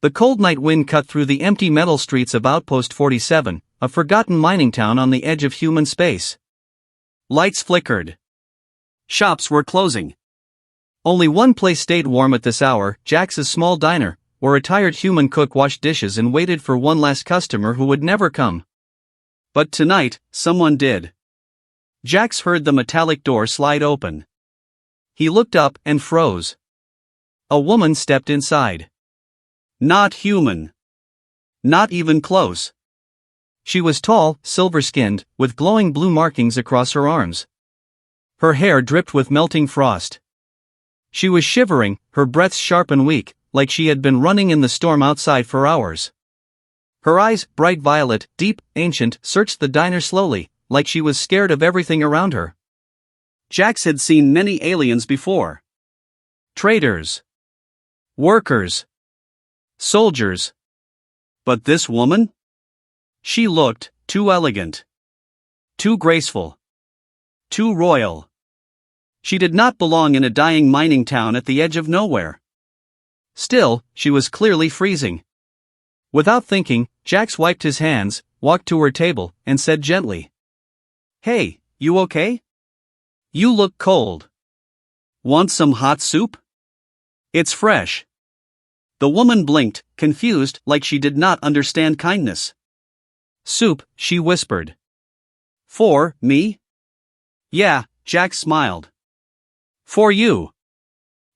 The cold night wind cut through the empty metal streets of Outpost 47, a forgotten mining town on the edge of human space. Lights flickered. Shops were closing. Only one place stayed warm at this hour, Jax's small diner, where a tired human cook washed dishes and waited for one last customer who would never come. But tonight, someone did. Jax heard the metallic door slide open. He looked up and froze. A woman stepped inside. Not human. Not even close. She was tall, silver-skinned, with glowing blue markings across her arms. Her hair dripped with melting frost. She was shivering, her breath sharp and weak, like she had been running in the storm outside for hours. Her eyes, bright violet, deep, ancient, searched the diner slowly, like she was scared of everything around her. Jax had seen many aliens before. Traders. Workers. Soldiers. But this woman? She looked too elegant. Too graceful. Too royal. She did not belong in a dying mining town at the edge of nowhere. Still, she was clearly freezing. Without thinking, Jax wiped his hands, walked to her table, and said gently, "Hey, you okay? You look cold. Want some hot soup? It's fresh." The woman blinked, confused, like she did not understand kindness. "Soup," she whispered. "For me?" "Yeah," Jax smiled. "For you."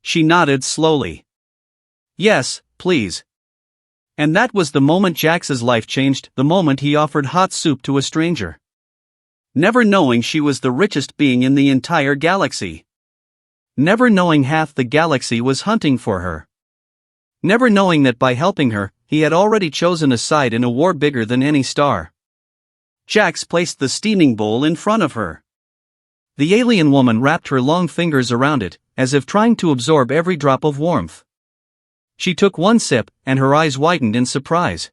She nodded slowly. "Yes, please." And that was the moment Jax's life changed, the moment he offered hot soup to a stranger. Never knowing she was the richest being in the entire galaxy. Never knowing half the galaxy was hunting for her. Never knowing that by helping her, he had already chosen a side in a war bigger than any star. Jax placed the steaming bowl in front of her. The alien woman wrapped her long fingers around it, as if trying to absorb every drop of warmth. She took one sip, and her eyes widened in surprise.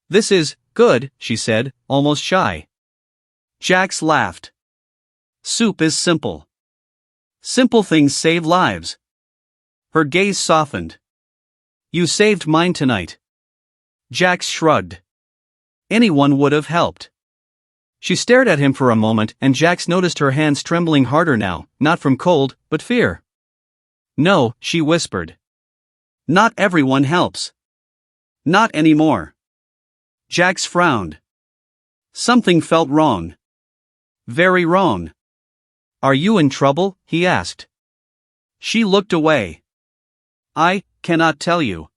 "This is good," she said, almost shy. Jax laughed. "Soup is simple. Simple things save lives." Her gaze softened. "You saved mine tonight." Jax shrugged. Anyone would have helped. She stared at him for a moment, and Jax noticed her hands trembling harder now, not from cold, but fear. "No," she whispered. "Not everyone helps. Not anymore." Jax frowned. Something felt wrong. Very wrong. "Are you in trouble?" he asked. She looked away. "I cannot tell you.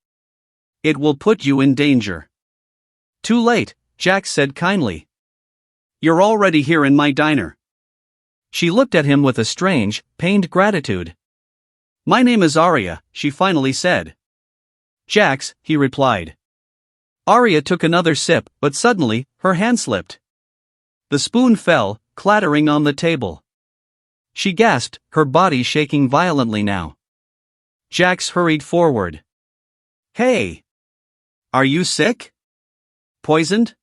It will put you in danger." "Too late," Jax said kindly. "You're already here in my diner." She looked at him with a strange, pained gratitude. "My name is Arya," she finally said. "Jax," he replied. Arya took another sip, but suddenly, her hand slipped. The spoon fell, clattering on the table. She gasped, her body shaking violently now. Jax hurried forward. "Hey! Are you sick? Poisoned?"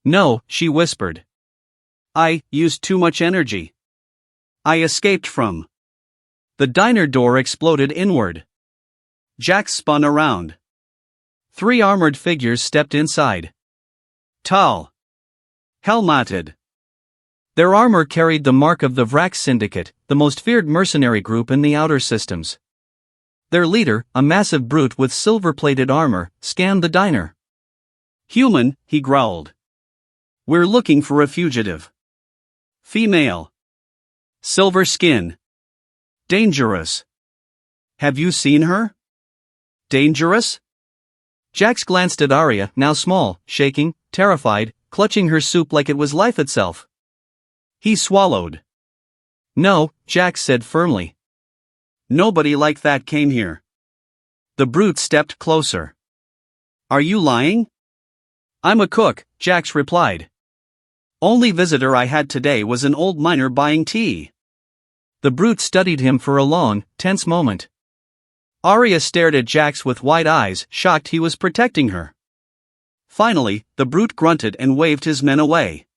"No," she whispered. "I used too much energy. I escaped from." The diner door exploded inward. Jax spun around. 3 armored figures stepped inside. Tall. Helmeted. Their armor carried the mark of the Vrax Syndicate, the most feared mercenary group in the outer systems. Their leader, a massive brute with silver-plated armor, scanned the diner. "Human," he growled. "We're looking for a fugitive. Female. Silver skin. Dangerous. Have you seen her?" "Dangerous?" Jax glanced at Arya, now small, shaking, terrified, clutching her soup like it was life itself. He swallowed. "No," Jax said firmly. "Nobody like that came here." The brute stepped closer. "Are you lying?" "I'm a cook," Jax replied. "Only visitor I had today was an old miner buying tea." The brute studied him for a long, tense moment. Arya stared at Jax with wide eyes, shocked he was protecting her. Finally, the brute grunted and waved his men away.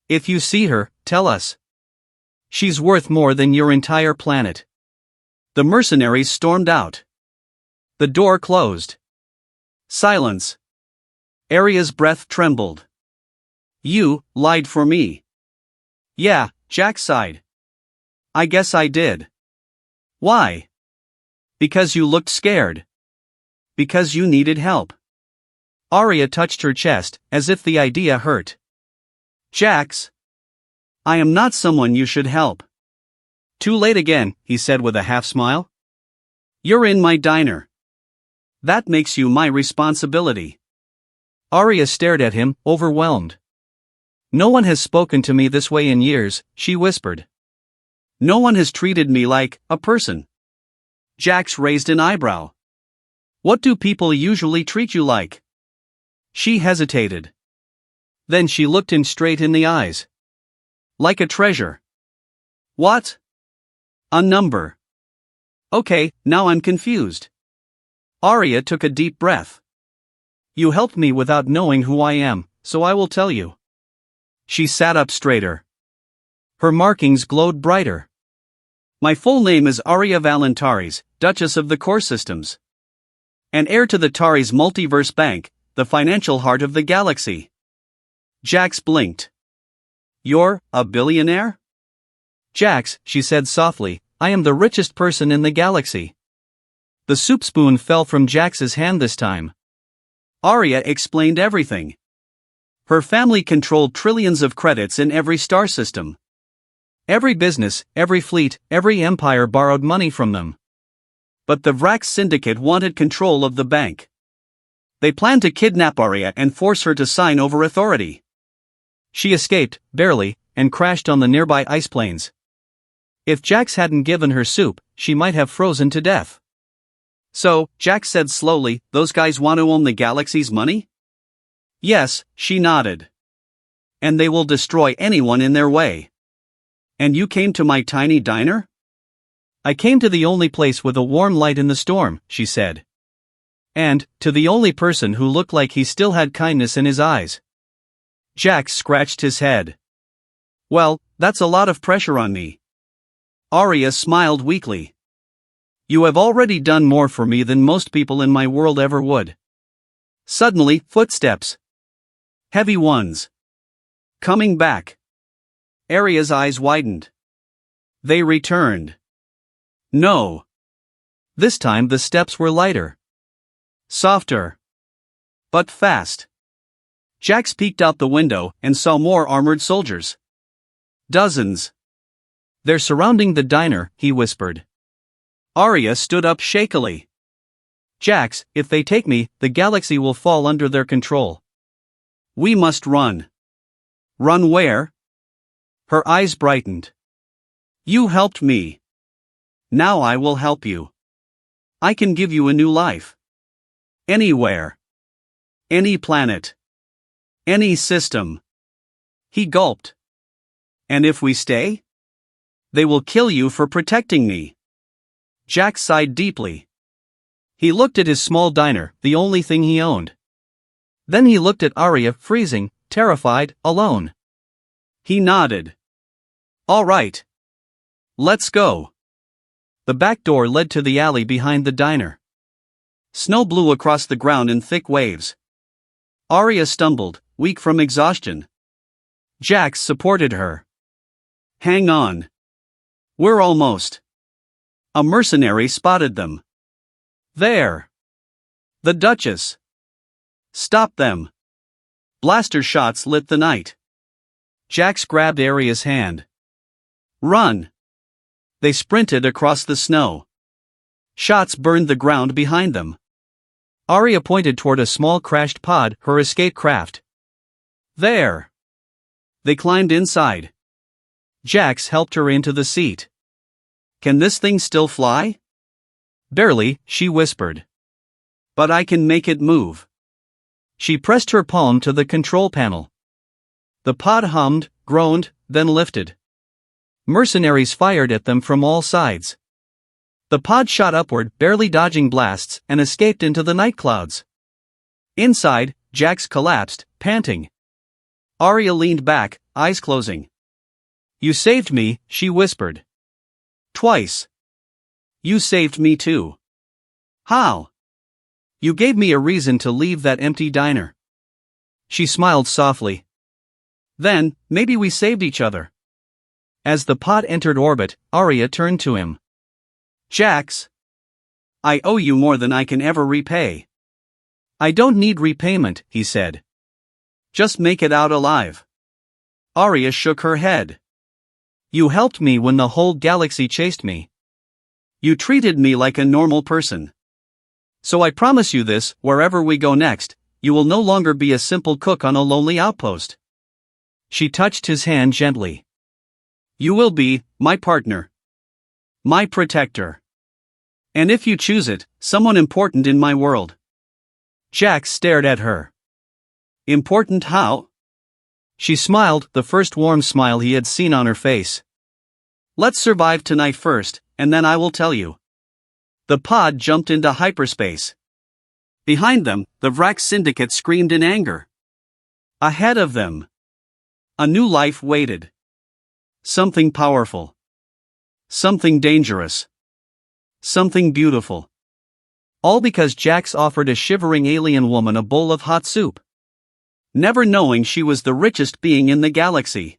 "If you see her, tell us. She's worth more than your entire planet." The mercenaries stormed out. The door closed. Silence. Aria's breath trembled. You lied for me. Yeah, Jack sighed. I guess I did. Why? Because you looked scared. Because you needed help. Aria touched her chest, as if the idea hurt. Jax. I am not someone you should help. Too late again, he said with a half-smile. You're in my diner. That makes you my responsibility. Aria stared at him, overwhelmed. No one has spoken to me this way in years, she whispered. No one has treated me like a person. Jax raised an eyebrow. What do people usually treat you like? She hesitated. Then she looked him straight in the eyes. Like a treasure. What? A number. Okay, now I'm confused. Aria took a deep breath. You helped me without knowing who I am, so I will tell you. She sat up straighter. Her markings glowed brighter. My full name is Aria Valentaris, Duchess of the Core Systems. And heir to the Taris Multiverse Bank, the financial heart of the galaxy. Jax blinked. You're a billionaire? Jax, she said softly, I am the richest person in the galaxy. The soup spoon fell from Jax's hand this time. Aria explained everything. Her family controlled trillions of credits in every star system. Every business, every fleet, every empire borrowed money from them. But the Vrax syndicate wanted control of the bank. They planned to kidnap Aria and force her to sign over authority. She escaped, barely, and crashed on the nearby ice plains. If Jax hadn't given her soup, she might have frozen to death. So, Jax said slowly, those guys want to own the galaxy's money? Yes, she nodded. And they will destroy anyone in their way. And you came to my tiny diner? I came to the only place with a warm light in the storm, she said. And, to the only person who looked like he still had kindness in his eyes. Jax scratched his head. Well, that's a lot of pressure on me. Aria smiled weakly. You have already done more for me than most people in my world ever would. Suddenly, footsteps. Heavy ones. Coming back. Aria's eyes widened. They returned. No. This time the steps were lighter. Softer. But fast. Jax peeked out the window and saw more armored soldiers. Dozens. They're surrounding the diner, he whispered. Aria stood up shakily. Jax, if they take me, the galaxy will fall under their control. We must run. Run where? Her eyes brightened. You helped me. Now I will help you. I can give you a new life. Anywhere. Any planet. Any system. He gulped. And if we stay? They will kill you for protecting me. Jack sighed deeply. He looked at his small diner, the only thing he owned. Then he looked at Aria, freezing, terrified, alone. He nodded. All right. Let's go. The back door led to the alley behind the diner. Snow blew across the ground in thick waves. Aria stumbled, weak from exhaustion. Jax supported her. Hang on. We're almost. A mercenary spotted them. There. The Duchess. Stop them. Blaster shots lit the night. Jax grabbed Aria's hand. Run. They sprinted across the snow. Shots burned the ground behind them. Aria pointed toward a small crashed pod, her escape craft. There. They climbed inside. Jax helped her into the seat. Can this thing still fly? Barely, she whispered. But I can make it move. She pressed her palm to the control panel. The pod hummed, groaned, then lifted. Mercenaries fired at them from all sides. The pod shot upward, barely dodging blasts, and escaped into the night clouds. Inside, Jax collapsed, panting. Aria leaned back, eyes closing. You saved me, she whispered. Twice. You saved me too. How? You gave me a reason to leave that empty diner. She smiled softly. Then, maybe we saved each other. As the pod entered orbit, Arya turned to him. Jax, I owe you more than I can ever repay. I don't need repayment, he said. Just make it out alive. Arya shook her head. You helped me when the whole galaxy chased me. You treated me like a normal person. So I promise you this, wherever we go next, you will no longer be a simple cook on a lonely outpost. She touched his hand gently. You will be my partner. My protector. And if you choose it, someone important in my world. Jax stared at her. Important how? She smiled, the first warm smile he had seen on her face. Let's survive tonight first, and then I will tell you. The pod jumped into hyperspace. Behind them, the Vrax Syndicate screamed in anger. Ahead of them, a new life waited. Something powerful. Something dangerous. Something beautiful. All because Jax offered a shivering alien woman a bowl of hot soup. Never knowing she was the richest being in the galaxy.